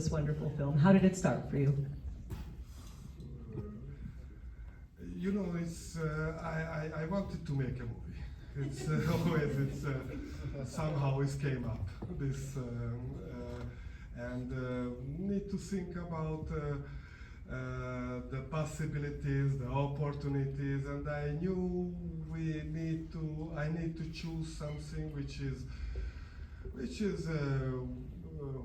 This wonderful film. How did it start for you? You know, it's I wanted to make a movie. It's always somehow it came up this and need to think about the possibilities, the opportunities, and I knew I need to choose something which is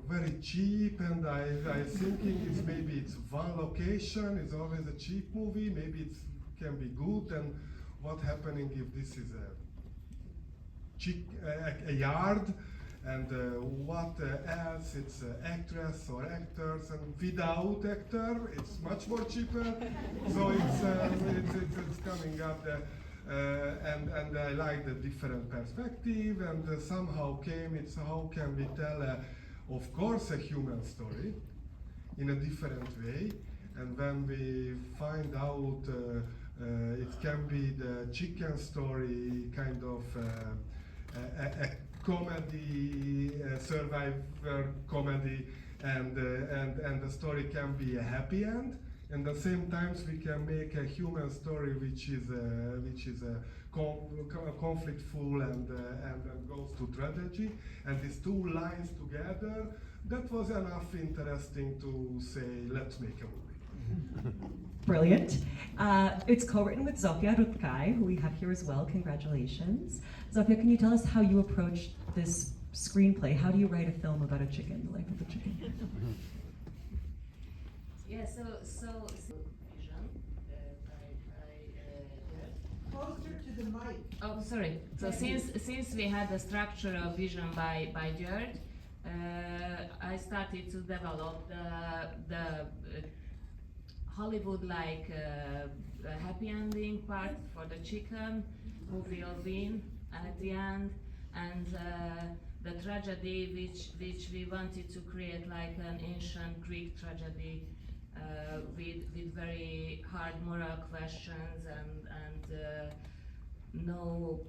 very cheap, and I thinking maybe it's one location. It's always a cheap movie. Maybe it can be good. And what happening if this is a yard, and what else? It's actress or actors, and without actor, it's much more cheaper. So it's coming up there. And I like the different perspective, and somehow it's how can we tell, of course, a human story in a different way, and when we find out it can be the chicken story, kind of a comedy, survivor comedy, and the story can be a happy end. And at the same time, we can make a human story which is conflictful and goes to tragedy. And these two lines together, that was enough interesting to say, let's make a movie. Brilliant. It's co-written with Zofia Rutkai, who we have here as well. Congratulations. Zofia, can you tell us how you approached this screenplay? How do you write a film about a chicken, the life of a chicken? Yeah, so vision. Closer to the mic. Oh, sorry. So since we had the structure of vision by György, I started to develop the Hollywood-like happy ending part for the chicken, who will win at the end, and the tragedy which we wanted to create like an ancient Greek tragedy. With very hard moral questions and no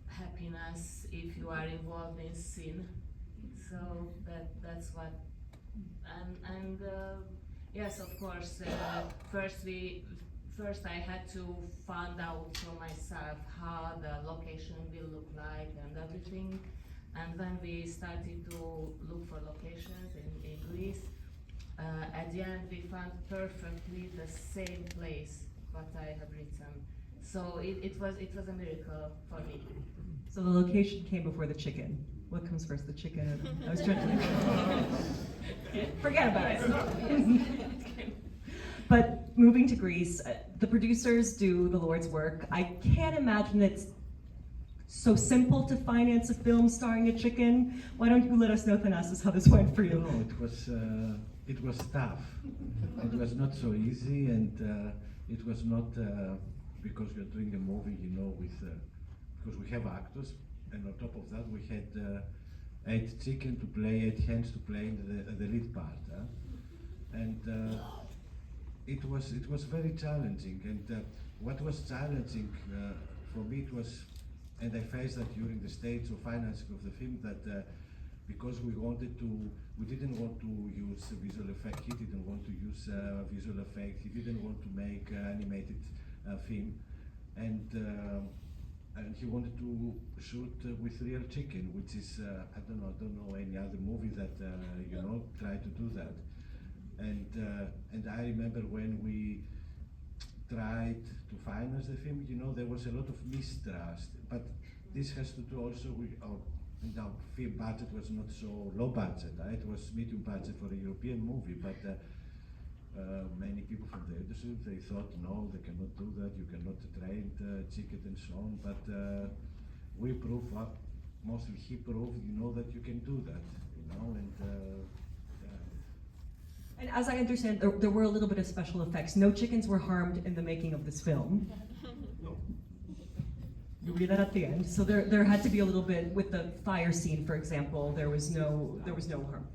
happiness if you are involved in sin. So that's what, and yes, of course. First I had to find out for myself how the location will look like and everything, and when we started to look for locations in Greece. At the end, we found perfectly the same place what I have written. So it was a miracle for me. So the location came before the chicken. What comes first, the chicken or the... I was trying to... Forget about it. But moving to Greece, the producers do the Lord's work. I can't imagine it's so simple to finance a film starring a chicken. Why don't you let us know, Thanasis, how this went for you? No, it was tough. It was not so easy, and it was not because we are doing a movie, you know, because we have actors, and on top of that we had 8 chicken to play, 8 hens to play in the lead part, and it was very challenging. And what was challenging for me, it was, and I faced that during the stage of financing of the film, that because we didn't want to use visual effect. He didn't want to use visual effect. He didn't want to make animated film, and he wanted to shoot with real chicken, which is I don't know any other movie that you know tried to do that. And I remember when we tried to finance the film, you know, there was a lot of mistrust. But this has to do also with our film budget was not so low budget. It was medium budget for a European movie, but many people from the industry, they thought, no, they cannot do that, you cannot train chicken and so on. But we proved, mostly he proved, you know, that you can do that, you know, And as I understand, there were a little bit of special effects. No chickens were harmed in the making of this film. no. You read that at the end. So there had to be a little bit with the fire scene, for example. There was no harm.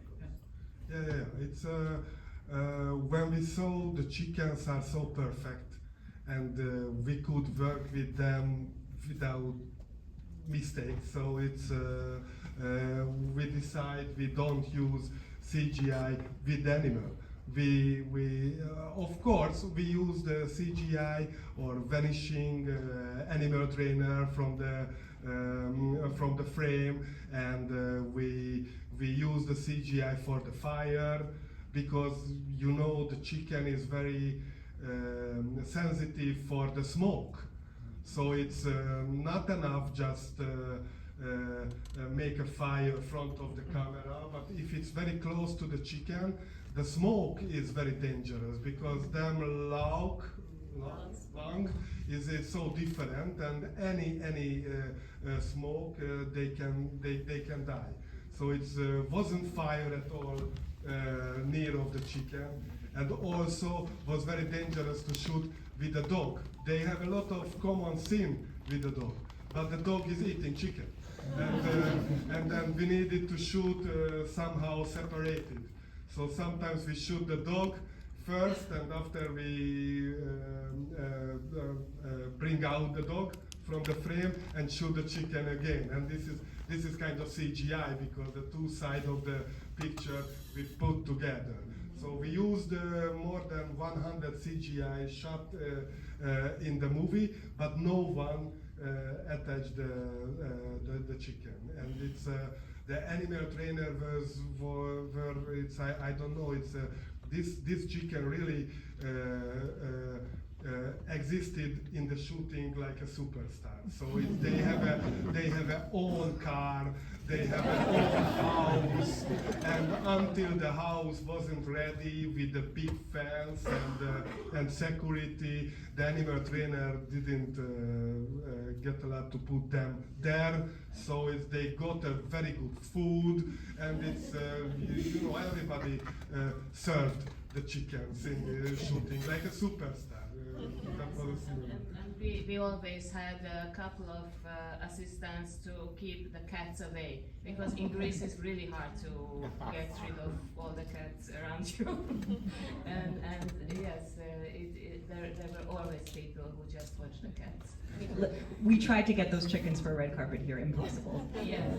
Yeah. It's when we saw the chickens are so perfect, and we could work with them without mistakes. So it's we decide we don't use CGI with animal. Of course, we use the CGI or vanishing animal trainer from the frame, and we use the CGI for the fire, because you know the chicken is very sensitive for the smoke. So it's not enough just make a fire in front of the camera, but if it's very close to the chicken, the smoke is very dangerous, because them lung is so different, and any smoke they can die. So it wasn't fire at all near of the chicken, and also was very dangerous to shoot with the dog. They have a lot of common sin with the dog, but the dog is eating chicken, and then we needed to shoot somehow separated. So sometimes we shoot the dog first, and after we bring out the dog from the frame and shoot the chicken again. And this is kind of CGI, because the two sides of the picture we put together. So we used more than 100 CGI shot in the movie, but no one attached the chicken. And it's the animal trainer I don't know, this chicken really existed in the shooting like a superstar. So they have a own car, they have an own house, and until the house wasn't ready with the big fence and security, the animal trainer didn't get allowed to put them there. So they got a very good food, and it's everybody served the chickens in the shooting like a superstar. And we always had a couple of assistants to keep the cats away, because in Greece it's really hard to get rid of all the cats around you. and yes, there were always people who just watched the cats. We tried to get those chickens for a red carpet here, impossible. Yeah.